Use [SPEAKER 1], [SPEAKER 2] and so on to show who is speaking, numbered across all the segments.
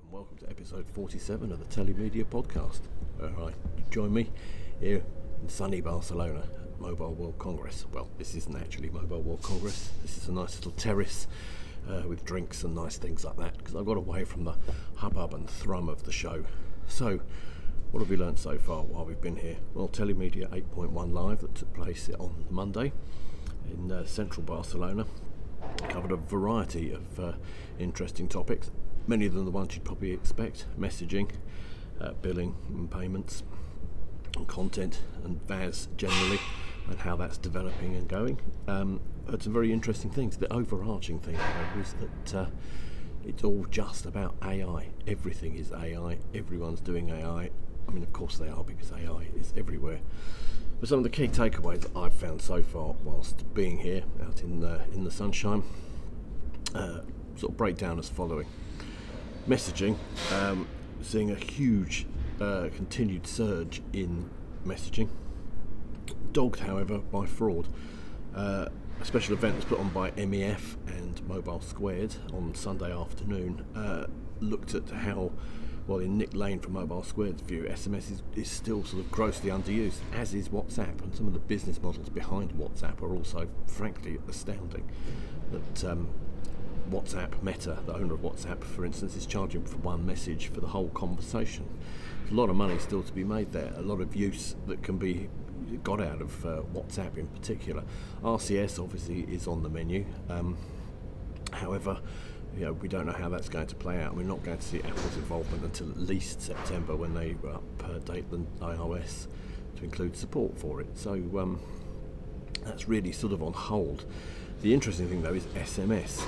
[SPEAKER 1] and welcome to episode 47 of the TELEMEDIA podcast. You join me here in sunny Barcelona at Mobile World Congress. Well, this isn't actually Mobile World Congress. This is a nice little terrace with drinks and nice things like that, because I got away from the hubbub and thrum of the show. So, what have we learnt so far while we've been here? Well, TELEMEDIA 8.1 Live that took place on Monday in central Barcelona covered a variety of interesting topics, many of them the ones you'd probably expect: messaging, billing and payments, and content and VAS generally, and how that's developing and going. Heard some very interesting things. The overarching thing, however, is that it's all just about AI. Everything is AI. Everyone's doing AI. I mean, of course they are, because AI is everywhere. But some of the key takeaways that I've found so far whilst being here out in the sunshine sort of break down as following. Messaging, seeing a huge continued surge in messaging, dogged however by fraud. A special event was put on by MEF and Mobile Squared on Sunday afternoon looked at how, well, in Nick Lane from Mobile Squared's view, SMS is still sort of grossly underused, as is WhatsApp, and some of the business models behind WhatsApp are also frankly astounding. That WhatsApp, Meta, the owner of WhatsApp for instance, is charging for one message for the whole conversation. There's a lot of money still to be made there, a lot of use that can be got out of WhatsApp in particular. RCS obviously is on the menu, however, we don't know how that's going to play out. We're not going to see Apple's involvement until at least September, when they update the iOS to include support for it. So that's really sort of on hold. The interesting thing though is SMS.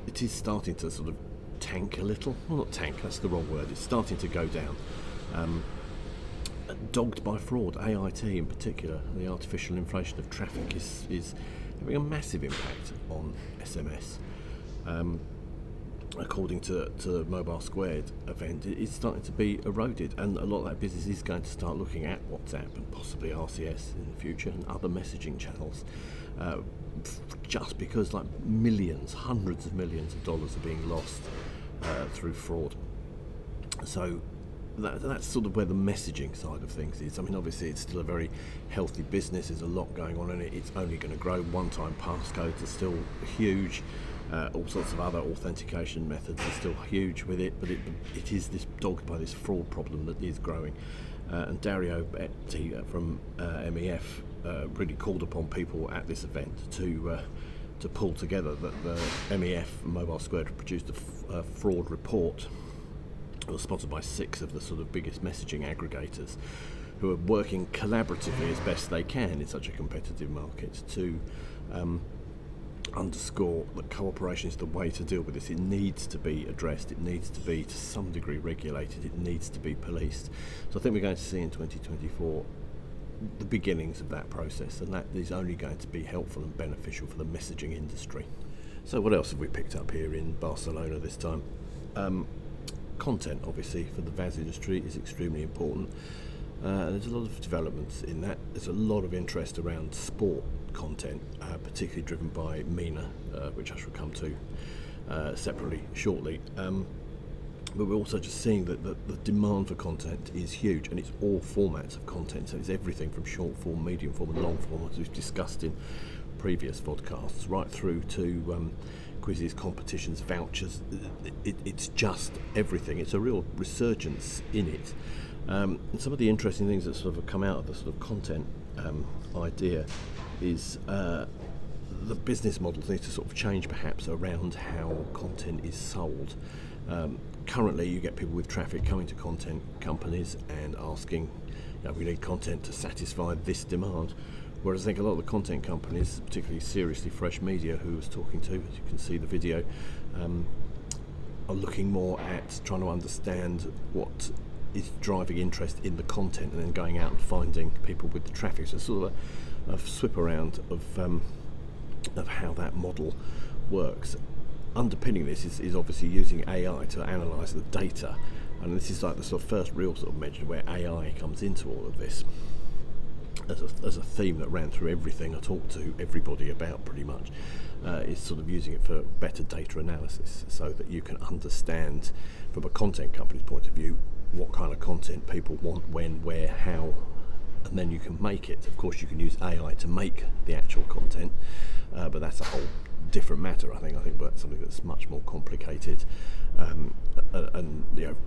[SPEAKER 1] It is starting to sort of tank a little. Well, not tank, that's the wrong word. It's starting to go down. Dogged by fraud. AIT in particular, the artificial inflation of traffic, is having a massive impact on SMS. According to the Mobile Squared event, it's starting to be eroded, and a lot of that business is going to start looking at WhatsApp and possibly RCS in the future and other messaging channels, just because like hundreds of millions of dollars are being lost through fraud. So that's sort of where the messaging side of things is. I mean, obviously it's still a very healthy business. There's a lot going on in it. It's only going to grow. One-time passcodes are still huge. All sorts of other authentication methods are still huge with it, but it is this dogged by this fraud problem that is growing. And Dario Betti from MEF really called upon people at this event to pull together. That the MEF Mobile Squared produced a fraud report. It was sponsored by 6 of the sort of biggest messaging aggregators, who are working collaboratively as best they can in such a competitive market to underscore that cooperation is the way to deal with this. It needs to be addressed. It needs to be to some degree regulated. It needs to be policed. So I think we're going to see in 2024 the beginnings of that process, and that is only going to be helpful and beneficial for the messaging industry. So what else have we picked up here in Barcelona this time? Content, obviously, for the VAS industry is extremely important. There's a lot of developments in that. There's a lot of interest around sport content, particularly driven by MENA, which I shall come to separately shortly. But we're also just seeing that the demand for content is huge, and it's all formats of content. So it's everything from short form, medium form and long form, as we've discussed in previous VODCASTs, right through to quizzes, competitions, vouchers. It's just everything. It's a real resurgence in it. And some of the interesting things that sort of have come out of the sort of content idea is the business models need to sort of change perhaps around how content is sold. Currently you get people with traffic coming to content companies and asking, we need content to satisfy this demand. Whereas I think a lot of the content companies, particularly Seriously Fresh Media, who I was talking to, as you can see the video, are looking more at trying to understand what is driving interest in the content, and then going out and finding people with the traffic. So sort of a swip around of how that model works. Underpinning this is obviously using AI to analyse the data, and this is like the sort of first real sort of measure where AI comes into all of this. As a theme that ran through everything I talked to everybody about pretty much, is sort of using it for better data analysis, so that you can understand from a content company's point of view, what kind of content people want, when, where, how, and then you can make it. Of course, you can use AI to make the actual content, but that's a whole different matter. I think that's something that's much more complicated, and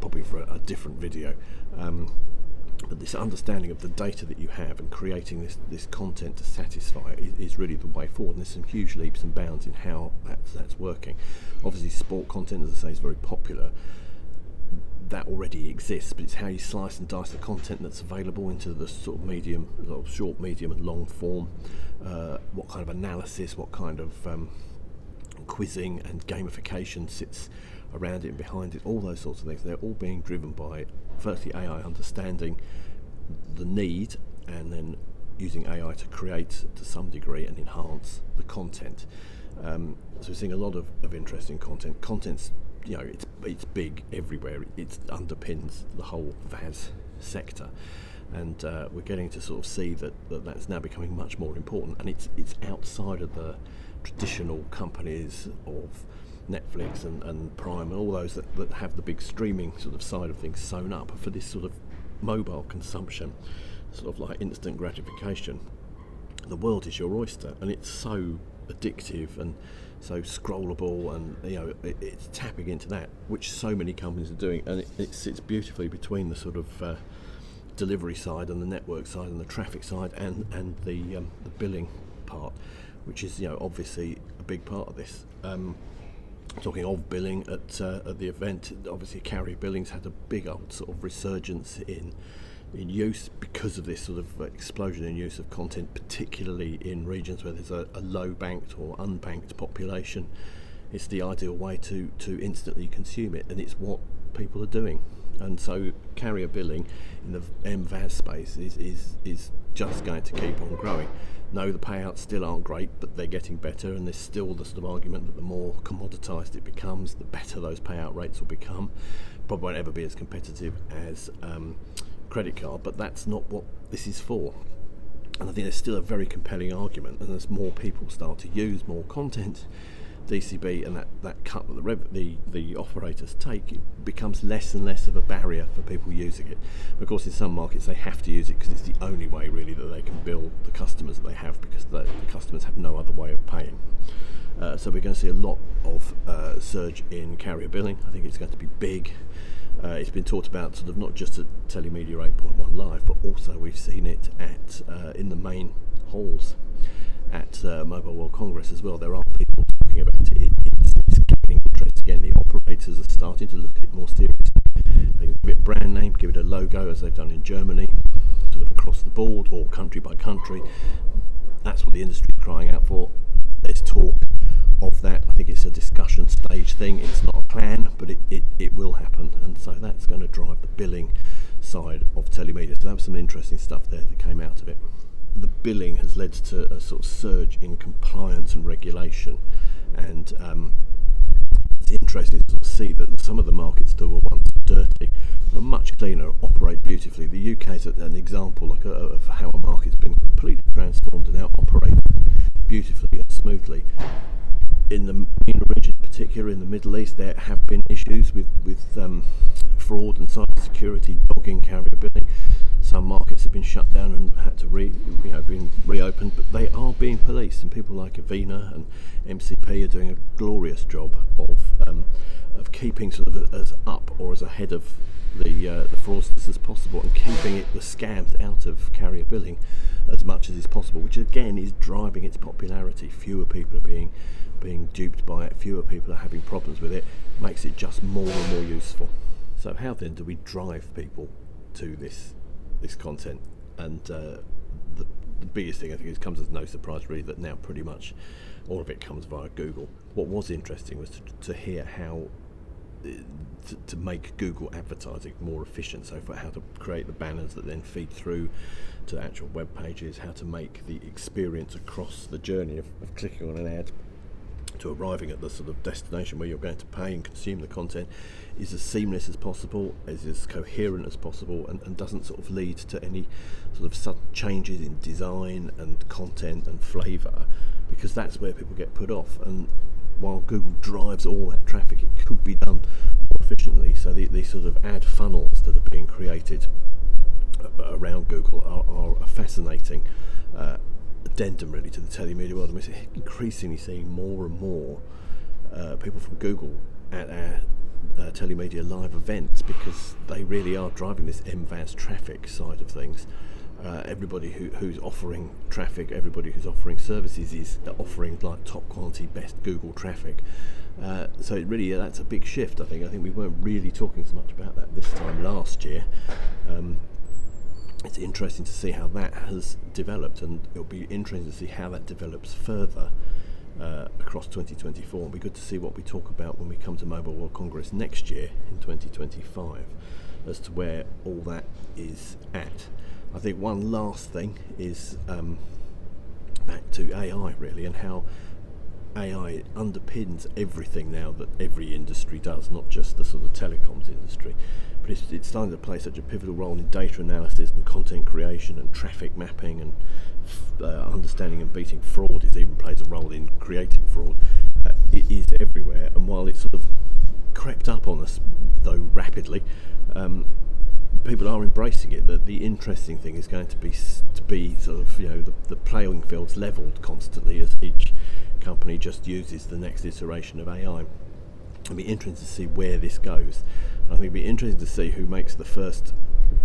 [SPEAKER 1] probably for a different video. But this understanding of the data that you have and creating this content to satisfy is really the way forward. And there's some huge leaps and bounds in how that's working. Obviously, sport content, as I say, is very popular. That already exists, but it's how you slice and dice the content that's available into the sort of short, medium, and long form. What kind of analysis, what kind of quizzing and gamification sits around it and behind it, all those sorts of things. They're all being driven by, firstly, AI understanding the need, and then using AI to create, to some degree, and enhance the content. So we're seeing a lot of interesting content. Content's, it's big everywhere. It underpins the whole VAS sector, and we're getting to sort of see that's now becoming much more important, and it's outside of the traditional companies of Netflix and Prime and all those that have the big streaming sort of side of things sewn up for this sort of mobile consumption, sort of like instant gratification. The world is your oyster, and it's so addictive and so scrollable, and it's tapping into that, which so many companies are doing, and it sits beautifully between the sort of delivery side and the network side and the traffic side and the billing part, which is obviously a big part of this. Talking of billing, at the event, obviously carrier billings had a big old sort of resurgence in use because of this sort of explosion in use of content, particularly in regions where there's a low banked or unbanked population. It's the ideal way to instantly consume it, and it's what people are doing. And so carrier billing in the MVAS space is just going to keep on growing. No, the payouts still aren't great, but they're getting better, and there's still the sort of argument that the more commoditised it becomes, the better those payout rates will become. Probably won't ever be as competitive as credit card, but that's not what this is for. And I think there's still a very compelling argument, and as more people start to use more content, DCB, and that cut that the operators take, it becomes less and less of a barrier for people using it. But of course, in some markets they have to use it because it's the only way really that they can bill the customers that they have, because the customers have no other way of paying. So we're going to see a lot of surge in carrier billing. I think it's going to be big. It's been talked about sort of not just at TeleMedia 8.1 Live, but also we've seen it at in the main halls at Mobile World Congress as well. There are people talking about it. It's gaining interest again. The operators are starting to look at it more seriously. They can give it a brand name, give it a logo, as they've done in Germany, sort of across the board or country by country. That's what the industry is crying out for. There's talk of that. I think it's a discussion stage thing. It's not a plan, but it will happen, and so that's going to drive the billing side of telemedia. So that was some interesting stuff there that came out of it. The billing has led to a sort of surge in compliance and regulation, and it's interesting to see that some of the markets that were once dirty are much cleaner, operate beautifully. The UK is an example of how a market's been completely transformed and now operates beautifully and smoothly. In the MENA region, in particular in the Middle East, there have been issues with fraud and cyber security dogging carrier billing. Some markets have been shut down and had to been reopened, but they are being policed, and people like Avena and MCP are doing a glorious job of keeping sort of as up or as ahead of the fraudsters as possible, and keeping the scams out of carrier billing as much as is possible, which again is driving its popularity. Fewer people are being duped by it, fewer people are having problems with it, makes it just more and more useful. So how then do we drive people to this content? And the biggest thing I think comes as no surprise really that now pretty much all of it comes via Google. What was interesting was to hear how to make Google advertising more efficient, so for how to create the banners that then feed through to the actual web pages, how to make the experience across the journey of clicking on an ad to arriving at the sort of destination where you're going to pay and consume the content is as seamless as possible, is as coherent as possible, and doesn't sort of lead to any sort of sudden changes in design and content and flavour, because that's where people get put off. And while Google drives all that traffic, it could be done efficiently. So these sort of ad funnels that are being created around Google are a fascinating addendum really to the telemedia world. And we're increasingly seeing more and more people from Google at our telemedia live events, because they really are driving this MVAS traffic side of things. Everybody who's offering traffic, everybody who's offering services is offering like top quality, best Google traffic. So it really, that's a big shift. I think we weren't really talking so much about that this time last year. It's interesting to see how that has developed, and it'll be interesting to see how that develops further across 2024. It'll be good to see what we talk about when we come to Mobile World Congress next year in 2025 as to where all that is at. I think one last thing is back to AI really, and how AI underpins everything now that every industry does, not just the sort of telecoms industry. But it's starting to play such a pivotal role in data analysis and content creation and traffic mapping and understanding and beating fraud. It even plays a role in creating fraud. It is everywhere, and while it's sort of crept up on us, though rapidly, people are embracing it. That the interesting thing is going to be sort of, you know, the playing field's levelled constantly as each company just uses the next iteration of AI. It'll be interesting to see where this goes. I think it'll be interesting to see who makes the first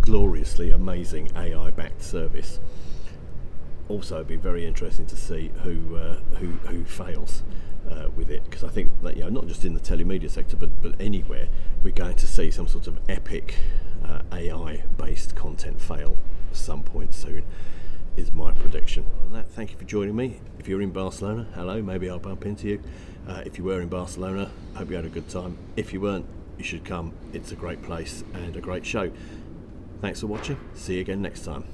[SPEAKER 1] gloriously amazing AI-backed service. Also, it'll be very interesting to see who fails with it, because I think that, you know, not just in the telemedia sector, but anywhere, we're going to see some sort of epic AI-based content fail at some point soon, is my prediction. On that, thank you for joining me. If you're in Barcelona, hello, maybe I'll bump into you. If you were in Barcelona, hope you had a good time. If you weren't, you should come. It's a great place and a great show. Thanks for watching. See you again next time.